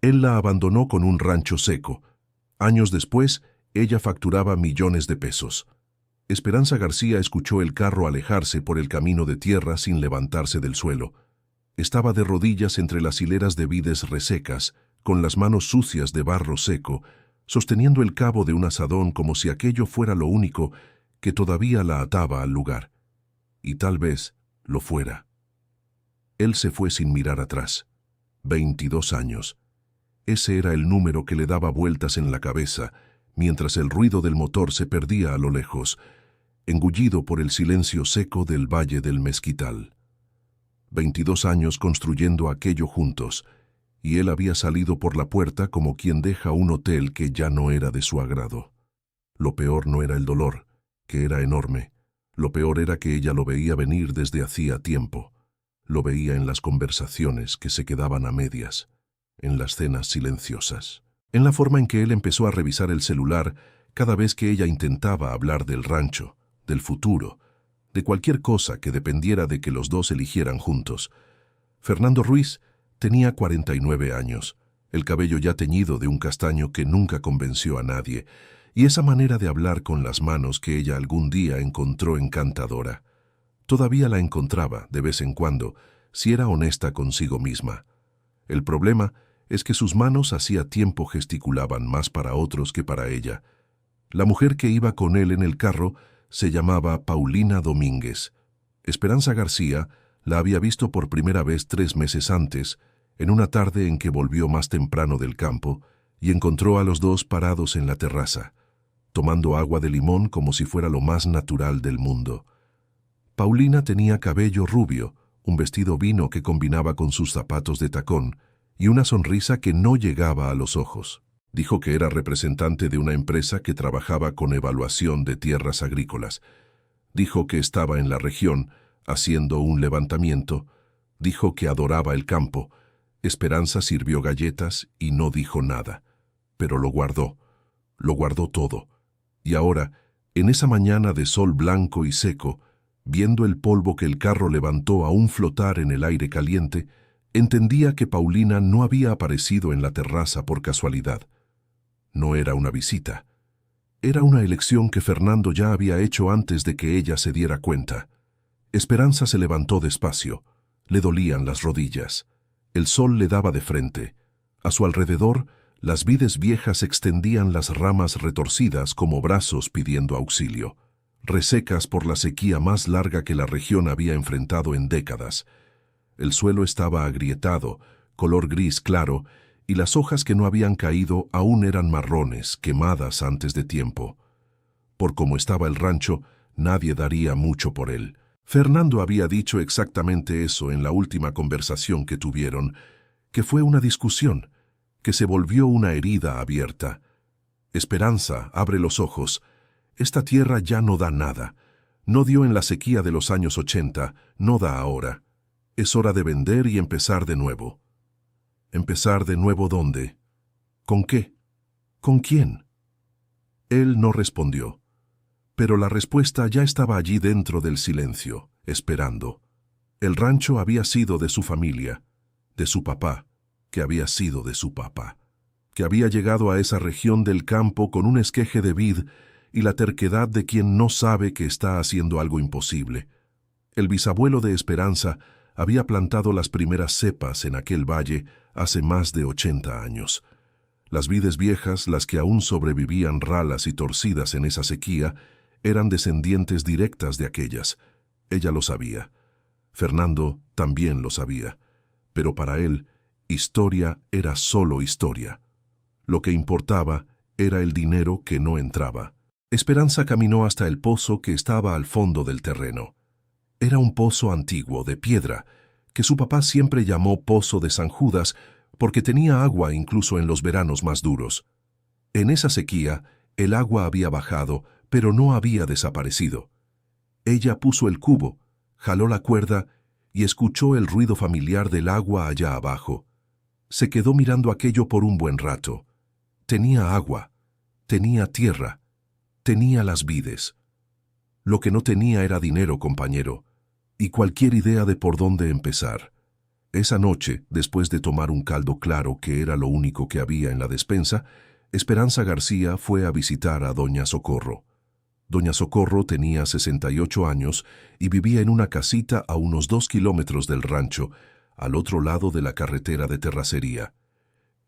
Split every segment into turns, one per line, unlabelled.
Él la abandonó con un rancho seco. Años después, ella facturaba millones de pesos. Esperanza García escuchó el carro alejarse por el camino de tierra sin levantarse del suelo. Estaba de rodillas entre las hileras de vides resecas, con las manos sucias de barro seco, sosteniendo el cabo de un azadón como si aquello fuera lo único que todavía la ataba al lugar. Y tal vez lo fuera. Él se fue sin mirar atrás. 22 años. Ese era el número que le daba vueltas en la cabeza, mientras el ruido del motor se perdía a lo lejos, engullido por el silencio seco del Valle del Mezquital. 22 años construyendo aquello juntos, y él había salido por la puerta como quien deja un hotel que ya no era de su agrado. Lo peor no era el dolor, que era enorme. Lo peor era que ella lo veía venir desde hacía tiempo. Lo veía en las conversaciones que se quedaban a medias, en las cenas silenciosas, en la forma en que él empezó a revisar el celular cada vez que ella intentaba hablar del rancho, del futuro, de cualquier cosa que dependiera de que los dos eligieran juntos. Fernando Ruiz tenía 49 años, el cabello ya teñido de un castaño que nunca convenció a nadie, y esa manera de hablar con las manos que ella algún día encontró encantadora. Todavía la encontraba, de vez en cuando, si era honesta consigo misma. El problema es que sus manos hacía tiempo gesticulaban más para otros que para ella. La mujer que iba con él en el carro se llamaba Paulina Domínguez. Esperanza García la había visto por primera vez 3 meses antes, en una tarde en que volvió más temprano del campo, y encontró a los dos parados en la terraza, tomando agua de limón como si fuera lo más natural del mundo. Paulina tenía cabello rubio, un vestido vino que combinaba con sus zapatos de tacón, y una sonrisa que no llegaba a los ojos. Dijo que era representante de una empresa que trabajaba con evaluación de tierras agrícolas. Dijo que estaba en la región, haciendo un levantamiento. Dijo que adoraba el campo. Esperanza sirvió galletas y no dijo nada. Pero lo guardó todo. Y ahora, en esa mañana de sol blanco y seco, viendo el polvo que el carro levantó aún flotar en el aire caliente, entendía que Paulina no había aparecido en la terraza por casualidad. No era una visita. Era una elección que Fernando ya había hecho antes de que ella se diera cuenta. Esperanza se levantó despacio. Le dolían las rodillas. El sol le daba de frente. A su alrededor, las vides viejas extendían las ramas retorcidas como brazos pidiendo auxilio, resecas por la sequía más larga que la región había enfrentado en décadas. El suelo estaba agrietado, color gris claro, y las hojas que no habían caído aún eran marrones, quemadas antes de tiempo. Por cómo estaba el rancho, nadie daría mucho por él. Fernando había dicho exactamente eso en la última conversación que tuvieron, que fue una discusión, que se volvió una herida abierta. Esperanza, abre los ojos. Esta tierra ya no da nada. No dio en la sequía de los años 80, no da ahora. Es hora de vender y empezar de nuevo. ¿Empezar de nuevo dónde? ¿Con qué? ¿Con quién? Él no respondió, pero la respuesta ya estaba allí dentro del silencio, esperando. El rancho había sido de su familia, de su papá, que había sido de su papá, que había llegado a esa región del campo con un esqueje de vid y la terquedad de quien no sabe que está haciendo algo imposible. El bisabuelo de Esperanza había plantado las primeras cepas en aquel valle hace más de 80 años. Las vides viejas, las que aún sobrevivían ralas y torcidas en esa sequía, eran descendientes directas de aquellas. Ella lo sabía. Fernando también lo sabía. Pero para él, historia era solo historia. Lo que importaba era el dinero que no entraba. Esperanza caminó hasta el pozo que estaba al fondo del terreno. Era un pozo antiguo, de piedra, que su papá siempre llamó Pozo de San Judas porque tenía agua incluso en los veranos más duros. En esa sequía, el agua había bajado, pero no había desaparecido. Ella puso el cubo, jaló la cuerda y escuchó el ruido familiar del agua allá abajo. Se quedó mirando aquello por un buen rato. Tenía agua, tenía tierra, tenía las vides. Lo que no tenía era dinero, compañero, y cualquier idea de por dónde empezar. Esa noche, después de tomar un caldo claro que era lo único que había en la despensa, Esperanza García fue a visitar a Doña Socorro. Doña Socorro tenía 68 años y vivía en una casita a unos 2 kilómetros del rancho, al otro lado de la carretera de terracería.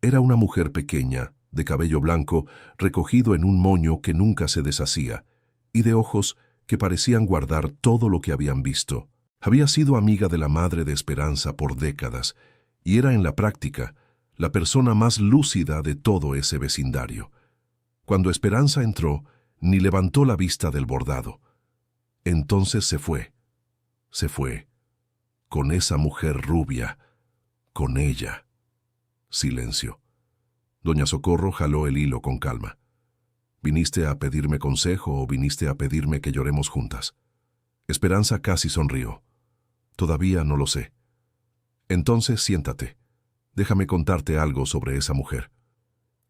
Era una mujer pequeña, de cabello blanco, recogido en un moño que nunca se deshacía, y de ojos que parecían guardar todo lo que habían visto. Había sido amiga de la madre de Esperanza por décadas, y era en la práctica la persona más lúcida de todo ese vecindario. Cuando Esperanza entró, ni levantó la vista del bordado. Entonces se fue, con esa mujer rubia, con ella. Silencio. Doña Socorro jaló el hilo con calma. ¿Viniste a pedirme consejo o viniste a pedirme que lloremos juntas? Esperanza casi sonrió. Todavía no lo sé. Entonces siéntate. Déjame contarte algo sobre esa mujer.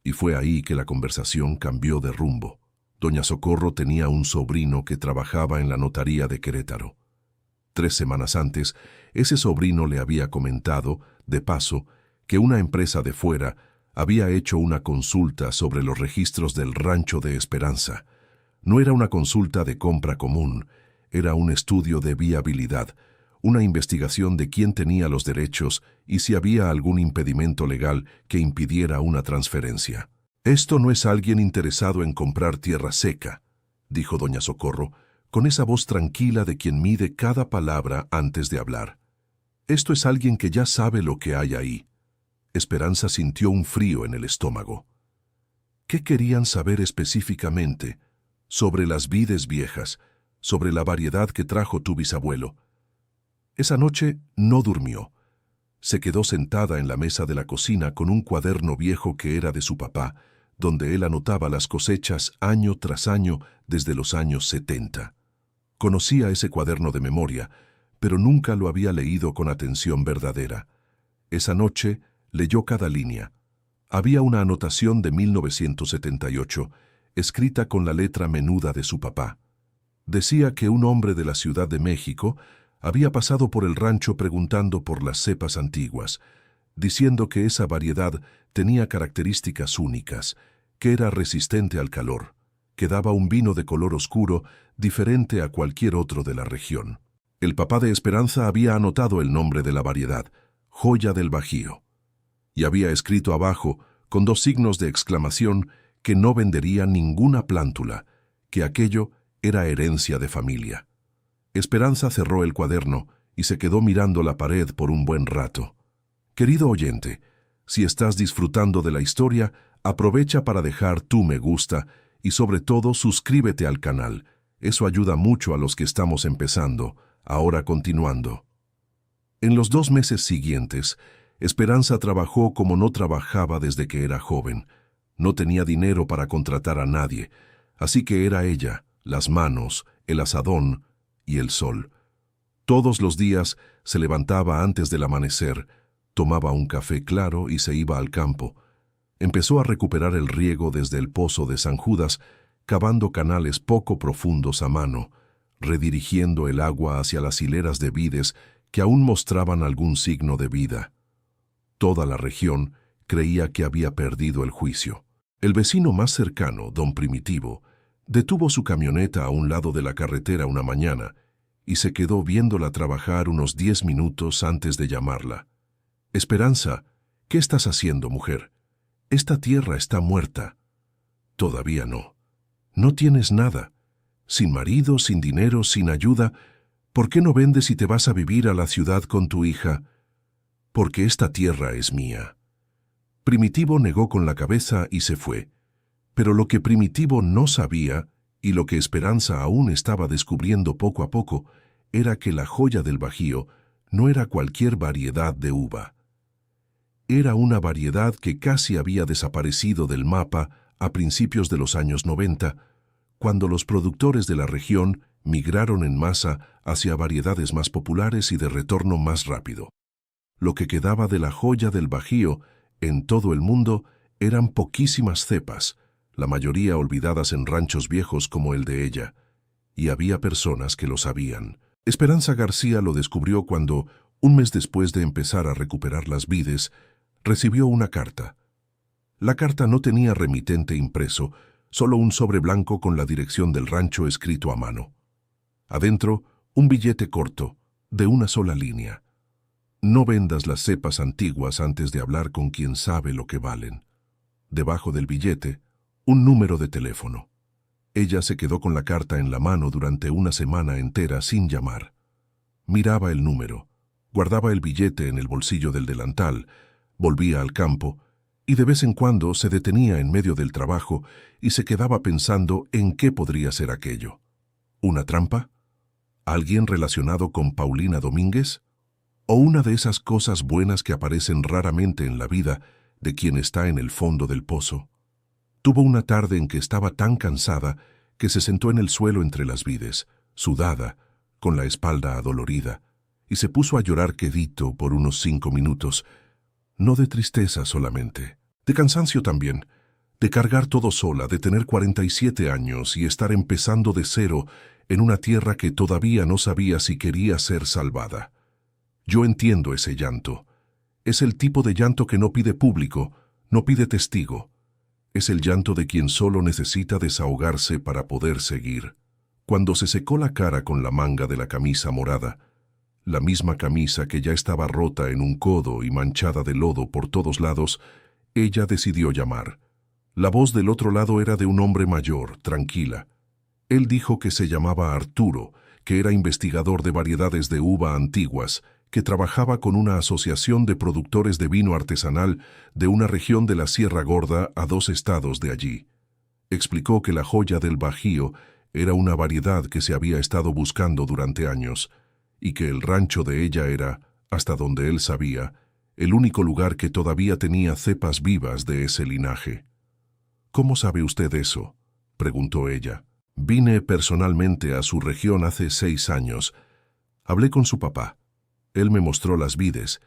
Y fue ahí que la conversación cambió de rumbo. Doña Socorro tenía un sobrino que trabajaba en la notaría de Querétaro. 3 semanas antes, ese sobrino le había comentado, de paso, que una empresa de fuera había hecho una consulta sobre los registros del rancho de Esperanza. No era una consulta de compra común, era un estudio de viabilidad, una investigación de quién tenía los derechos y si había algún impedimento legal que impidiera una transferencia. «Esto no es alguien interesado en comprar tierra seca», dijo Doña Socorro, con esa voz tranquila de quien mide cada palabra antes de hablar. «Esto es alguien que ya sabe lo que hay ahí». Esperanza sintió un frío en el estómago. ¿Qué querían saber específicamente? Sobre las vides viejas, sobre la variedad que trajo tu bisabuelo. Esa noche no durmió. Se quedó sentada en la mesa de la cocina con un cuaderno viejo que era de su papá, donde él anotaba las cosechas año tras año desde los años 70. Conocía ese cuaderno de memoria, pero nunca lo había leído con atención verdadera. Esa noche leyó cada línea. Había una anotación de 1978, escrita con la letra menuda de su papá. Decía que un hombre de la Ciudad de México había pasado por el rancho preguntando por las cepas antiguas, diciendo que esa variedad tenía características únicas, que era resistente al calor, que daba un vino de color oscuro diferente a cualquier otro de la región. El papá de Esperanza había anotado el nombre de la variedad, Joya del Bajío, y había escrito abajo, con 2 signos de exclamación, que no vendería ninguna plántula, que aquello era herencia de familia. Esperanza cerró el cuaderno y se quedó mirando la pared por un buen rato. Querido oyente, si estás disfrutando de la historia, aprovecha para dejar tu me gusta y sobre todo suscríbete al canal. Eso ayuda mucho a los que estamos empezando. Ahora continuando. En los 2 meses siguientes, Esperanza trabajó como no trabajaba desde que era joven. No tenía dinero para contratar a nadie, así que era ella, las manos, el azadón y el sol. Todos los días se levantaba antes del amanecer, tomaba un café claro y se iba al campo. Empezó a recuperar el riego desde el pozo de San Judas, cavando canales poco profundos a mano, redirigiendo el agua hacia las hileras de vides que aún mostraban algún signo de vida. Toda la región creía que había perdido el juicio. El vecino más cercano, don Primitivo, detuvo su camioneta a un lado de la carretera una mañana y se quedó viéndola trabajar unos 10 minutos antes de llamarla. «Esperanza, ¿qué estás haciendo, mujer? Esta tierra está muerta». «Todavía no. No tienes nada. Sin marido, sin dinero, sin ayuda. ¿Por qué no vendes y te vas a vivir a la ciudad con tu hija?» «Porque esta tierra es mía». Primitivo negó con la cabeza y se fue. Pero lo que Primitivo no sabía, y lo que Esperanza aún estaba descubriendo poco a poco, era que la Joya del Bajío no era cualquier variedad de uva. Era una variedad que casi había desaparecido del mapa a principios de los años 90, cuando los productores de la región migraron en masa hacia variedades más populares y de retorno más rápido. Lo que quedaba de la Joya del Bajío en todo el mundo eran poquísimas cepas, la mayoría olvidadas en ranchos viejos como el de ella, y había personas que lo sabían. Esperanza García lo descubrió cuando, Un mes después de empezar a recuperar las vides, recibió una carta. La carta no tenía remitente impreso, solo un sobre blanco con la dirección del rancho escrito a mano. Adentro, un billete corto, de una sola línea. No vendas las cepas antiguas antes de hablar con quien sabe lo que valen. Debajo del billete, un número de teléfono. Ella se quedó con la carta en la mano durante una semana entera sin llamar. Miraba el número, guardaba el billete en el bolsillo del delantal, volvía al campo y de vez en cuando se detenía en medio del trabajo y se quedaba pensando en qué podría ser aquello. ¿Una trampa? ¿Alguien relacionado con Paulina Domínguez? ¿O una de esas cosas buenas que aparecen raramente en la vida de quien está en el fondo del pozo? Tuvo una tarde en que estaba tan cansada que se sentó en el suelo entre las vides, sudada, con la espalda adolorida, y se puso a llorar quedito por unos 5 minutos, no de tristeza solamente, de cansancio también, de cargar todo sola, de tener 47 años y estar empezando de cero en una tierra que todavía no sabía si quería ser salvada. Yo entiendo ese llanto. Es el tipo de llanto que no pide público, no pide testigo. Es el llanto de quien solo necesita desahogarse para poder seguir. Cuando se secó la cara con la manga de la camisa morada, la misma camisa que ya estaba rota en un codo y manchada de lodo por todos lados, ella decidió llamar. La voz del otro lado era de un hombre mayor, tranquila. Él dijo que se llamaba Arturo, que era investigador de variedades de uva antiguas, que trabajaba con una asociación de productores de vino artesanal de una región de la Sierra Gorda a 2 estados de allí. Explicó que la joya del Bajío era una variedad que se había estado buscando durante años, y que el rancho de ella era, hasta donde él sabía, el único lugar que todavía tenía cepas vivas de ese linaje. «¿Cómo sabe usted eso?», preguntó ella. «Vine personalmente a su región hace 6 años. Hablé con su papá. Él me mostró las vides.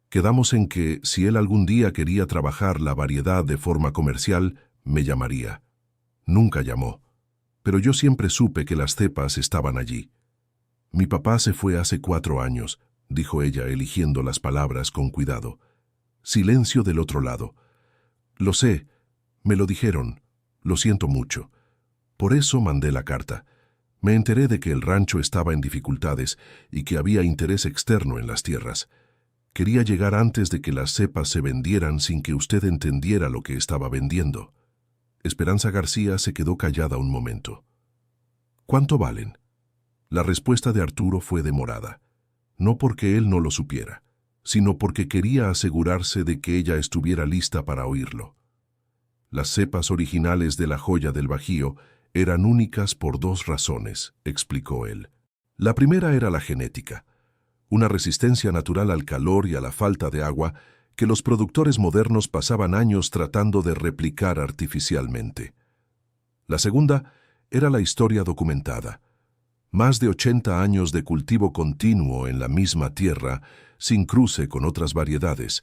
Quedamos en que, si él algún día quería trabajar la variedad de forma comercial, me llamaría. Nunca llamó, pero yo siempre supe que las cepas estaban allí. Mi papá se fue hace 4 años», dijo ella, eligiendo las palabras con cuidado. Silencio del otro lado. «Lo sé, me lo dijeron, lo siento mucho. Por eso mandé la carta. Me enteré de que el rancho estaba en dificultades y que había interés externo en las tierras. Quería llegar antes de que las cepas se vendieran sin que usted entendiera lo que estaba vendiendo». Esperanza García se quedó callada un momento. «¿Cuánto valen?». La respuesta de Arturo fue demorada, no porque él no lo supiera, sino porque quería asegurarse de que ella estuviera lista para oírlo. Las cepas originales de la joya del Bajío eran únicas por 2 razones, explicó él. La primera era la genética, una resistencia natural al calor y a la falta de agua que los productores modernos pasaban años tratando de replicar artificialmente. La segunda era la historia documentada. Más de 80 años de cultivo continuo en la misma tierra, sin cruce con otras variedades,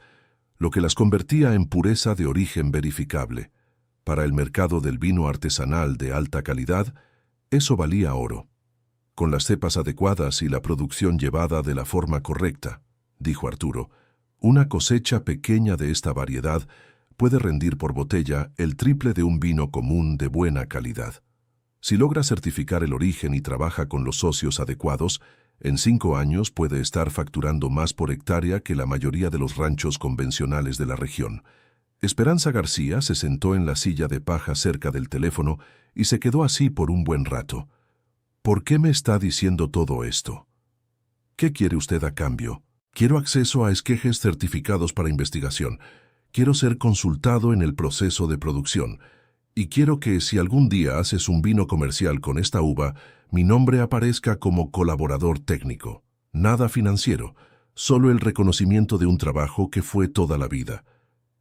lo que las convertía en pureza de origen verificable. Para el mercado del vino artesanal de alta calidad, eso valía oro. Con las cepas adecuadas y la producción llevada de la forma correcta, dijo Arturo, una cosecha pequeña de esta variedad puede rendir por botella el triple de un vino común de buena calidad. Si logra certificar el origen y trabaja con los socios adecuados, en 5 años puede estar facturando más por hectárea que la mayoría de los ranchos convencionales de la región. Esperanza García se sentó en la silla de paja cerca del teléfono y se quedó así por un buen rato. ¿Por qué me está diciendo todo esto? ¿Qué quiere usted a cambio? Quiero acceso a esquejes certificados para investigación. Quiero ser consultado en el proceso de producción. Y quiero que si algún día haces un vino comercial con esta uva, mi nombre aparezca como colaborador técnico. Nada financiero, solo el reconocimiento de un trabajo que fue toda la vida.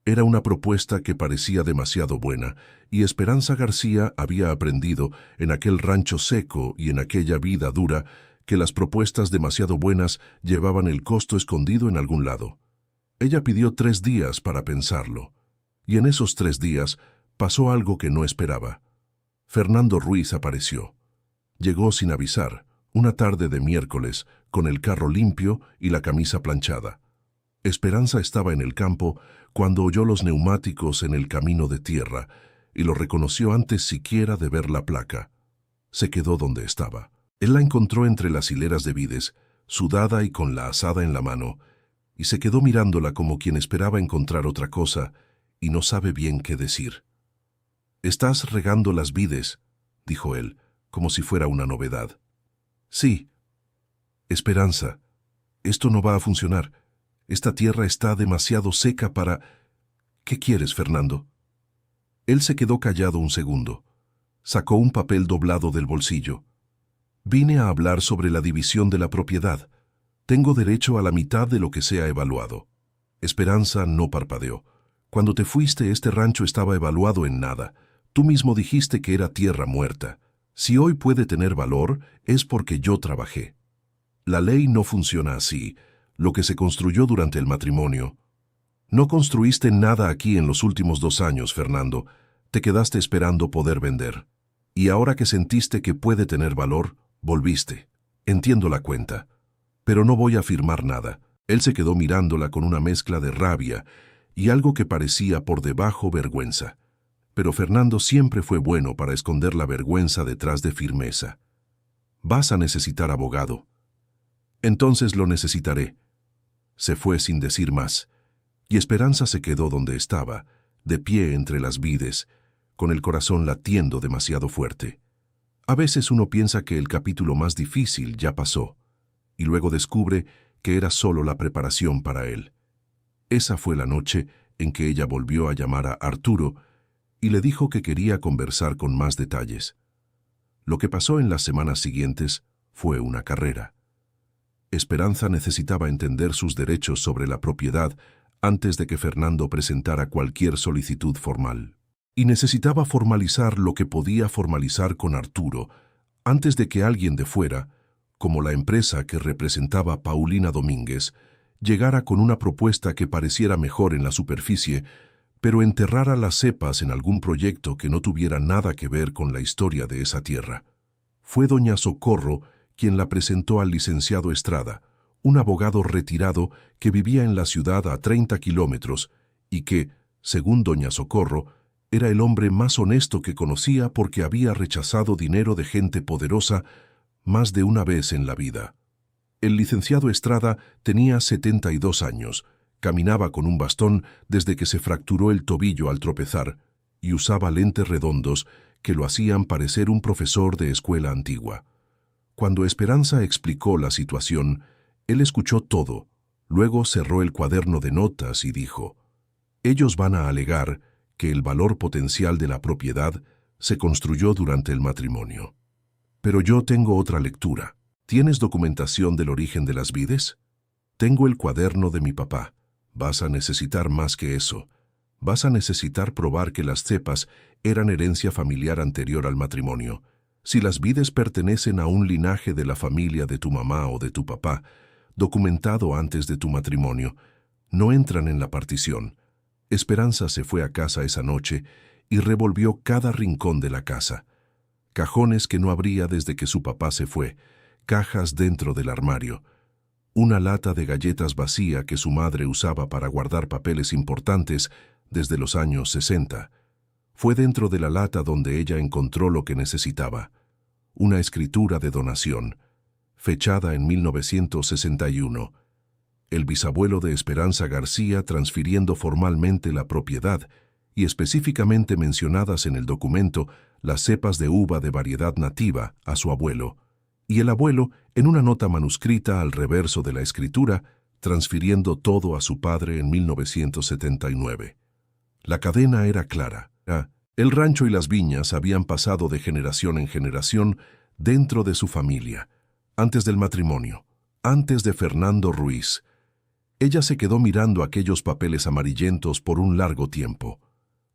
Era una propuesta que parecía demasiado buena, y Esperanza García había aprendido en aquel rancho seco y en aquella vida dura que las propuestas demasiado buenas llevaban el costo escondido en algún lado. Ella pidió 3 días para pensarlo, y en esos 3 días pasó algo que no esperaba. Fernando Ruiz apareció. Llegó sin avisar, una tarde de miércoles, con el carro limpio y la camisa planchada. Esperanza estaba en el campo cuando oyó los neumáticos en el camino de tierra y lo reconoció antes siquiera de ver la placa. Se quedó donde estaba. Él la encontró entre las hileras de vides, sudada y con la azada en la mano, y se quedó mirándola como quien esperaba encontrar otra cosa y no sabe bien qué decir. «¿Estás regando las vides?», dijo él, como si fuera una novedad. «Sí». «Esperanza, esto no va a funcionar. Esta tierra está demasiado seca para...» «¿Qué quieres, Fernando?». Él se quedó callado un segundo. Sacó un papel doblado del bolsillo. «Vine a hablar sobre la división de la propiedad. Tengo derecho a la mitad de lo que sea evaluado». Esperanza no parpadeó. «Cuando te fuiste, este rancho estaba evaluado en nada. Tú mismo dijiste que era tierra muerta. Si hoy puede tener valor, es porque yo trabajé. La ley no funciona así. Lo que se construyó durante el matrimonio. No construiste nada aquí en los últimos 2 años, Fernando. Te quedaste esperando poder vender. Y ahora que sentiste que puede tener valor, volviste. Entiendo la cuenta. Pero no voy a firmar nada». Él se quedó mirándola con una mezcla de rabia y algo que parecía por debajo vergüenza. Pero Fernando siempre fue bueno para esconder la vergüenza detrás de firmeza. «Vas a necesitar abogado». «Entonces lo necesitaré». Se fue sin decir más, y Esperanza se quedó donde estaba, de pie entre las vides, con el corazón latiendo demasiado fuerte. A veces uno piensa que el capítulo más difícil ya pasó, y luego descubre que era solo la preparación para él. Esa fue la noche en que ella volvió a llamar a Arturo y le dijo que quería conversar con más detalles. Lo que pasó en las semanas siguientes fue una carrera. Esperanza necesitaba entender sus derechos sobre la propiedad antes de que Fernando presentara cualquier solicitud formal. Y necesitaba formalizar lo que podía formalizar con Arturo antes de que alguien de fuera, como la empresa que representaba Paulina Domínguez, llegara con una propuesta que pareciera mejor en la superficie, pero enterrara las cepas en algún proyecto que no tuviera nada que ver con la historia de esa tierra. Fue doña Socorro quien la presentó al licenciado Estrada, un abogado retirado que vivía en la ciudad a 30 kilómetros y que, según doña Socorro, era el hombre más honesto que conocía porque había rechazado dinero de gente poderosa más de una vez en la vida. El licenciado Estrada tenía 72 años, caminaba con un bastón desde que se fracturó el tobillo al tropezar y usaba lentes redondos que lo hacían parecer un profesor de escuela antigua. Cuando Esperanza explicó la situación, él escuchó todo, luego cerró el cuaderno de notas y dijo: «Ellos van a alegar que el valor potencial de la propiedad se construyó durante el matrimonio. Pero yo tengo otra lectura. ¿Tienes documentación del origen de las vides? Tengo el cuaderno de mi papá. Vas a necesitar más que eso. Vas a necesitar probar que las cepas eran herencia familiar anterior al matrimonio. Si las vides pertenecen a un linaje de la familia de tu mamá o de tu papá, documentado antes de tu matrimonio, no entran en la partición». Esperanza se fue a casa esa noche y revolvió cada rincón de la casa. Cajones que no abría desde que su papá se fue, cajas dentro del armario, una lata de galletas vacía que su madre usaba para guardar papeles importantes desde los años 60. Fue dentro de la lata donde ella encontró lo que necesitaba: una escritura de donación, fechada en 1961. El bisabuelo de Esperanza García transfiriendo formalmente la propiedad y específicamente mencionadas en el documento las cepas de uva de variedad nativa a su abuelo, y el abuelo, en una nota manuscrita al reverso de la escritura, transfiriendo todo a su padre en 1979. La cadena era clara. El rancho y las viñas habían pasado de generación en generación dentro de su familia, antes del matrimonio, antes de Fernando Ruiz. Ella se quedó mirando aquellos papeles amarillentos por un largo tiempo.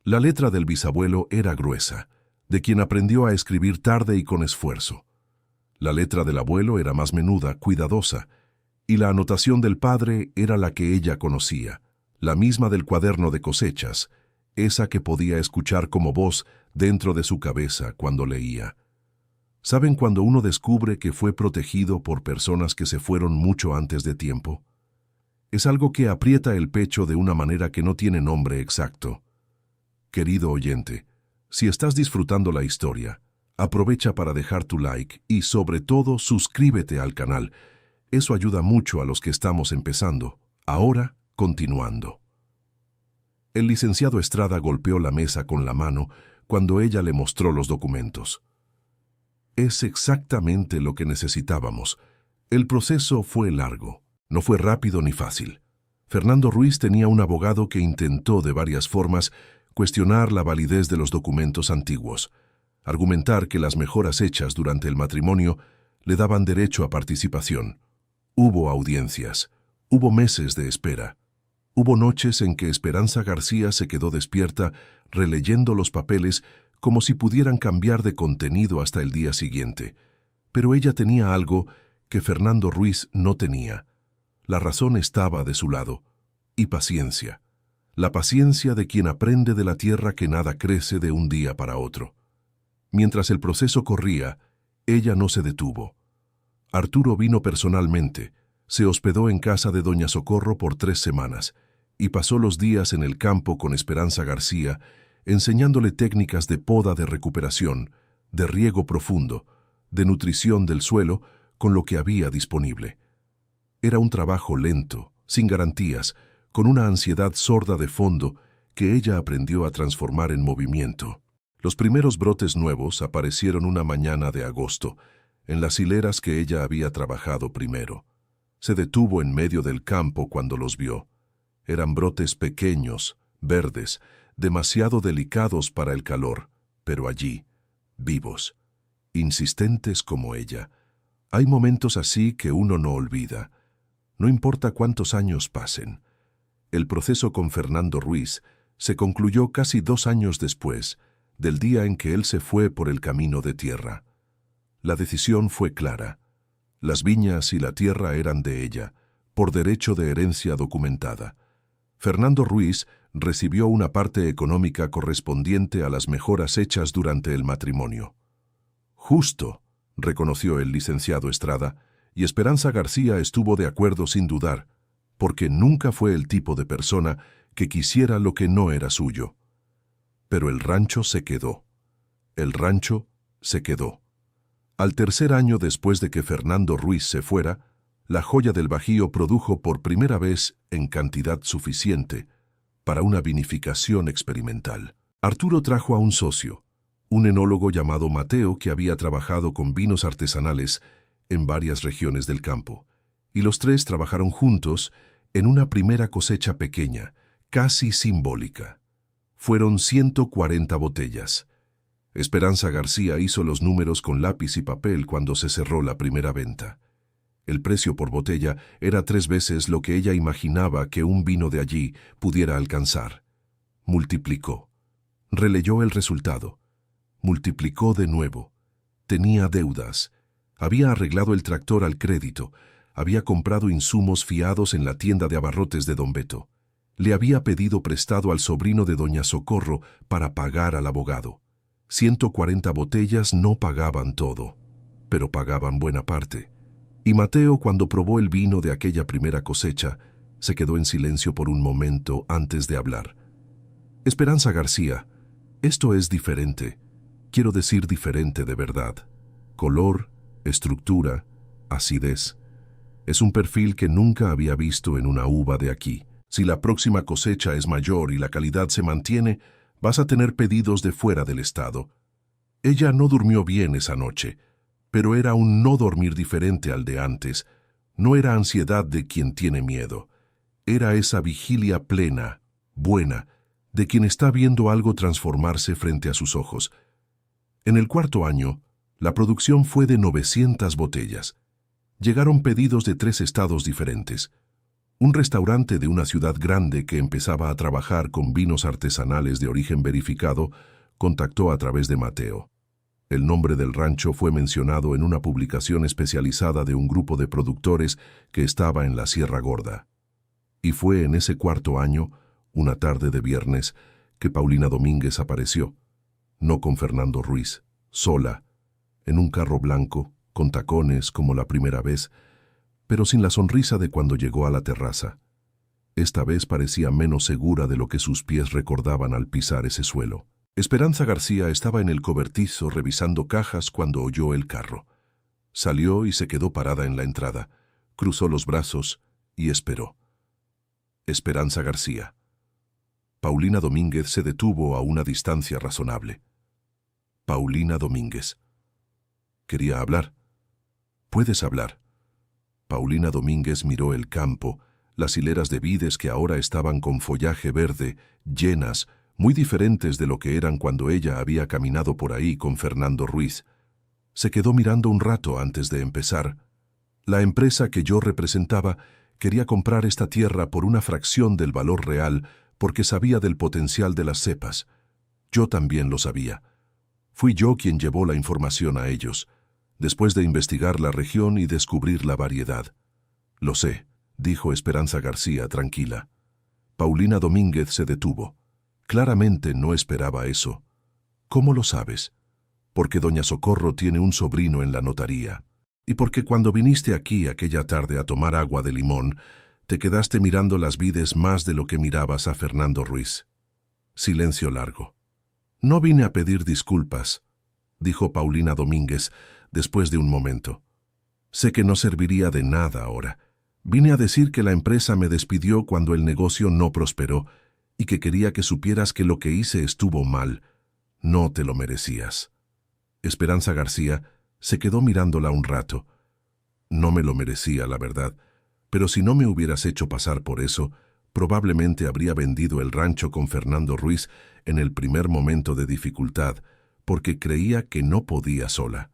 La letra del bisabuelo era gruesa, de quien aprendió a escribir tarde y con esfuerzo. La letra del abuelo era más menuda, cuidadosa, y la anotación del padre era la que ella conocía, la misma del cuaderno de cosechas, esa que podía escuchar como voz dentro de su cabeza cuando leía. ¿Saben cuando uno descubre que fue protegido por personas que se fueron mucho antes de tiempo? Es algo que aprieta el pecho de una manera que no tiene nombre exacto. Querido oyente, si estás disfrutando la historia, aprovecha para dejar tu like y, sobre todo, suscríbete al canal. Eso ayuda mucho a los que estamos empezando. Ahora, continuando. El licenciado Estrada golpeó la mesa con la mano cuando ella le mostró los documentos. Es exactamente lo que necesitábamos. El proceso fue largo. No fue rápido ni fácil. Fernando Ruiz tenía un abogado que intentó de varias formas cuestionar la validez de los documentos antiguos, argumentar que las mejoras hechas durante el matrimonio le daban derecho a participación. Hubo audiencias, hubo meses de espera, hubo noches en que Esperanza García se quedó despierta releyendo los papeles como si pudieran cambiar de contenido hasta el día siguiente. Pero ella tenía algo que Fernando Ruiz no tenía. La razón estaba de su lado, y paciencia. La paciencia de quien aprende de la tierra que nada crece de un día para otro. Mientras el proceso corría, ella no se detuvo. Arturo vino personalmente, se hospedó en casa de doña Socorro por 3 semanas y pasó los días en el campo con Esperanza García, enseñándole técnicas de poda de recuperación, de riego profundo, de nutrición del suelo con lo que había disponible. Era un trabajo lento, sin garantías, con una ansiedad sorda de fondo que ella aprendió a transformar en movimiento. Los primeros brotes nuevos aparecieron una mañana de agosto, en las hileras que ella había trabajado primero. Se detuvo en medio del campo cuando los vio. Eran brotes pequeños, verdes, demasiado delicados para el calor, pero allí, vivos, insistentes como ella. Hay momentos así que uno no olvida. No importa cuántos años pasen. El proceso con Fernando Ruiz se concluyó casi 2 años después del día en que él se fue por el camino de tierra. La decisión fue clara. Las viñas y la tierra eran de ella, por derecho de herencia documentada. Fernando Ruiz recibió una parte económica correspondiente a las mejoras hechas durante el matrimonio. Justo, reconoció el licenciado Estrada, y Esperanza García estuvo de acuerdo sin dudar, porque nunca fue el tipo de persona que quisiera lo que no era suyo. Pero el rancho se quedó. El rancho se quedó. Al 3er año después de que Fernando Ruiz se fuera, la joya del Bajío produjo por primera vez en cantidad suficiente para una vinificación experimental. Arturo trajo a un socio, un enólogo llamado Mateo que había trabajado con vinos artesanales en varias regiones del campo, y los 3 trabajaron juntos en una primera cosecha pequeña, casi simbólica. Fueron 140 botellas. Esperanza García hizo los números con lápiz y papel cuando se cerró la primera venta. El precio por botella era 3 veces lo que ella imaginaba que un vino de allí pudiera alcanzar. Multiplicó. Releyó el resultado. Multiplicó de nuevo. Tenía deudas. Había arreglado el tractor al crédito. Había comprado insumos fiados en la tienda de abarrotes de Don Beto. Le había pedido prestado al sobrino de doña Socorro para pagar al abogado. 140 botellas no pagaban todo, pero pagaban buena parte. Y Mateo, cuando probó el vino de aquella primera cosecha, se quedó en silencio por un momento antes de hablar. Esperanza García, esto es diferente. Quiero decir diferente de verdad. Color, estructura, acidez. Es un perfil que nunca había visto en una uva de aquí. Si la próxima cosecha es mayor y la calidad se mantiene, vas a tener pedidos de fuera del estado. Ella no durmió bien esa noche, pero era un no dormir diferente al de antes. No era ansiedad de quien tiene miedo. Era esa vigilia plena, buena, de quien está viendo algo transformarse frente a sus ojos. En el 4.º año, la producción fue de 900 botellas. Llegaron pedidos de 3 estados diferentes. Un restaurante de una ciudad grande que empezaba a trabajar con vinos artesanales de origen verificado contactó a través de Mateo. El nombre del rancho fue mencionado en una publicación especializada de un grupo de productores que estaba en la Sierra Gorda. Y fue en ese 4.º año, una tarde de viernes, que Paulina Domínguez apareció, no con Fernando Ruiz, sola, en un carro blanco, con tacones como la primera vez, pero sin la sonrisa de cuando llegó a la terraza. Esta vez parecía menos segura de lo que sus pies recordaban al pisar ese suelo. Esperanza García estaba en el cobertizo revisando cajas cuando oyó el carro. Salió y se quedó parada en la entrada, cruzó los brazos y esperó. Esperanza García. Paulina Domínguez se detuvo a una distancia razonable. Paulina Domínguez. Quería hablar. ¿Puedes hablar? Paulina Domínguez miró el campo, las hileras de vides que ahora estaban con follaje verde, llenas, muy diferentes de lo que eran cuando ella había caminado por ahí con Fernando Ruiz. Se quedó mirando un rato antes de empezar. La empresa que yo representaba quería comprar esta tierra por una fracción del valor real porque sabía del potencial de las cepas. Yo también lo sabía. Fui yo quien llevó la información a ellos, después de investigar la región y descubrir la variedad. Lo sé, dijo Esperanza García tranquila. Paulina Domínguez se detuvo. Claramente no esperaba eso. ¿Cómo lo sabes? Porque doña Socorro tiene un sobrino en la notaría. Y porque cuando viniste aquí aquella tarde a tomar agua de limón, te quedaste mirando las vides más de lo que mirabas a Fernando Ruiz. Silencio largo. No vine a pedir disculpas, dijo Paulina Domínguez después de un momento. Sé que no serviría de nada ahora. Vine a decir que la empresa me despidió cuando el negocio no prosperó y que quería que supieras que lo que hice estuvo mal. No te lo merecías. Esperanza García se quedó mirándola un rato. No me lo merecía, la verdad, pero si no me hubieras hecho pasar por eso, probablemente habría vendido el rancho con Fernando Ruiz en el primer momento de dificultad, porque creía que no podía sola.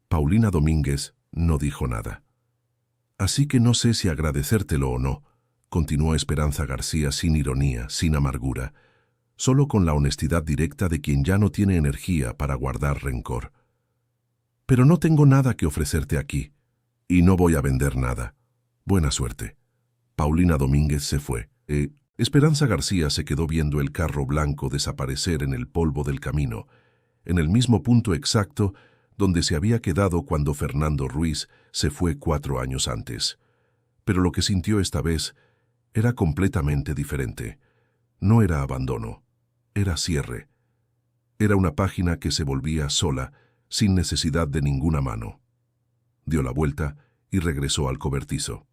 Paulina Domínguez no dijo nada. Así que no sé si agradecértelo o no, continuó Esperanza García sin ironía, sin amargura, solo con la honestidad directa de quien ya no tiene energía para guardar rencor. Pero no tengo nada que ofrecerte aquí, y no voy a vender nada. Buena suerte. Paulina Domínguez se fue. Esperanza García se quedó viendo el carro blanco desaparecer en el polvo del camino, en el mismo punto exacto donde se había quedado cuando Fernando Ruiz se fue 4 años antes. Pero lo que sintió esta vez era completamente diferente. No era abandono, era cierre. Era una página que se volvía sola, sin necesidad de ninguna mano. Dio la vuelta y regresó al cobertizo.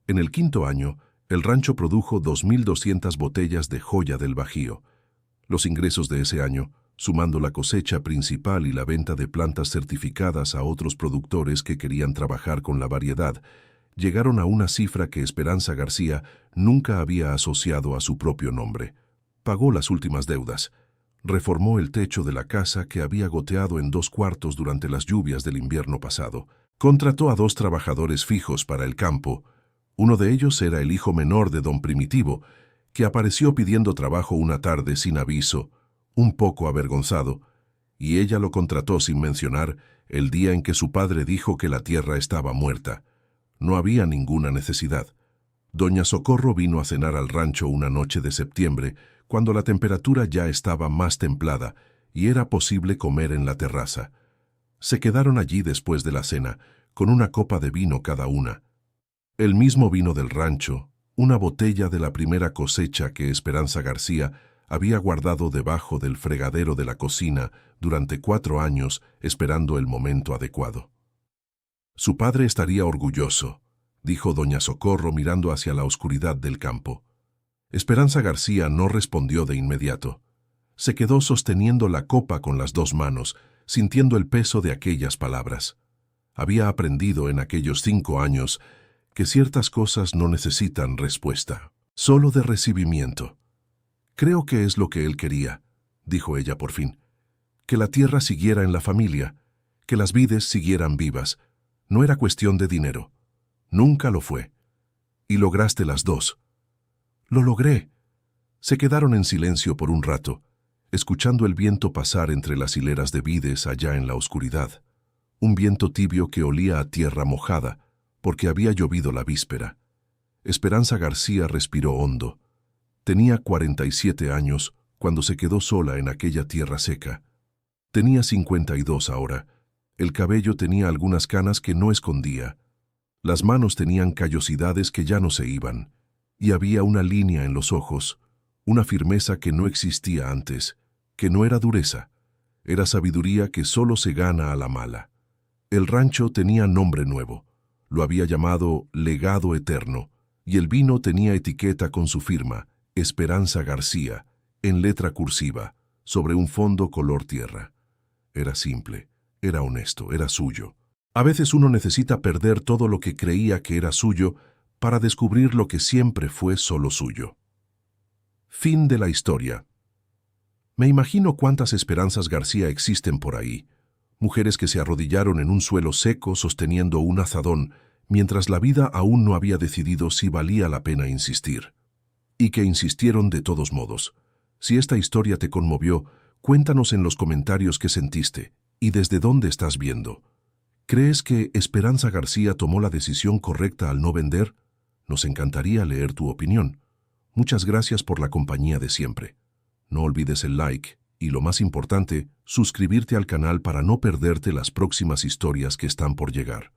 En el 5.º año, el rancho produjo 2.200 botellas de joya del Bajío. Los ingresos de ese año, sumando la cosecha principal y la venta de plantas certificadas a otros productores que querían trabajar con la variedad, llegaron a una cifra que Esperanza García nunca había asociado a su propio nombre. Pagó las últimas deudas, reformó el techo de la casa que había goteado en 2 cuartos durante las lluvias del invierno pasado, contrató a 2 trabajadores fijos para el campo. Uno de ellos era el hijo menor de don Primitivo, que apareció pidiendo trabajo una tarde sin aviso, un poco avergonzado, y ella lo contrató sin mencionar el día en que su padre dijo que la tierra estaba muerta. No había ninguna necesidad. Doña Socorro vino a cenar al rancho una noche de septiembre, cuando la temperatura ya estaba más templada y era posible comer en la terraza. Se quedaron allí después de la cena, con una copa de vino cada una. El mismo vino del rancho, una botella de la primera cosecha que Esperanza García había guardado debajo del fregadero de la cocina durante 4 años esperando el momento adecuado. Su padre estaría orgulloso, dijo doña Socorro mirando hacia la oscuridad del campo. Esperanza García no respondió de inmediato. Se quedó sosteniendo la copa con las 2 manos, sintiendo el peso de aquellas palabras. Había aprendido en aquellos 5 años que ciertas cosas no necesitan respuesta, solo de recibimiento. Creo que es lo que él quería, dijo ella por fin. Que la tierra siguiera en la familia, que las vides siguieran vivas. No era cuestión de dinero. Nunca lo fue. Y lograste las 2. Lo logré. Se quedaron en silencio por un rato, escuchando el viento pasar entre las hileras de vides allá en la oscuridad. Un viento tibio que olía a tierra mojada, porque había llovido la víspera. Esperanza García respiró hondo. Tenía 47 años cuando se quedó sola en aquella tierra seca. Tenía 52 ahora, El cabello tenía algunas canas que no escondía. Las manos tenían callosidades que ya no se iban. Y había una línea en los ojos, una firmeza que no existía antes, que no era dureza. Era sabiduría que solo se gana a la mala. El rancho tenía nombre nuevo. Lo había llamado Legado Eterno, y el vino tenía etiqueta con su firma, Esperanza García, en letra cursiva, sobre un fondo color tierra. Era simple, era honesto, era suyo. A veces uno necesita perder todo lo que creía que era suyo para descubrir lo que siempre fue solo suyo. Fin de la historia. Me imagino cuántas Esperanzas García existen por ahí. Mujeres que se arrodillaron en un suelo seco sosteniendo un azadón, mientras la vida aún no había decidido si valía la pena insistir. Y que insistieron de todos modos. Si esta historia te conmovió, cuéntanos en los comentarios qué sentiste y desde dónde estás viendo. ¿Crees que Esperanza García tomó la decisión correcta al no vender? Nos encantaría leer tu opinión. Muchas gracias por la compañía de siempre. No olvides el like y, lo más importante, suscribirte al canal para no perderte las próximas historias que están por llegar.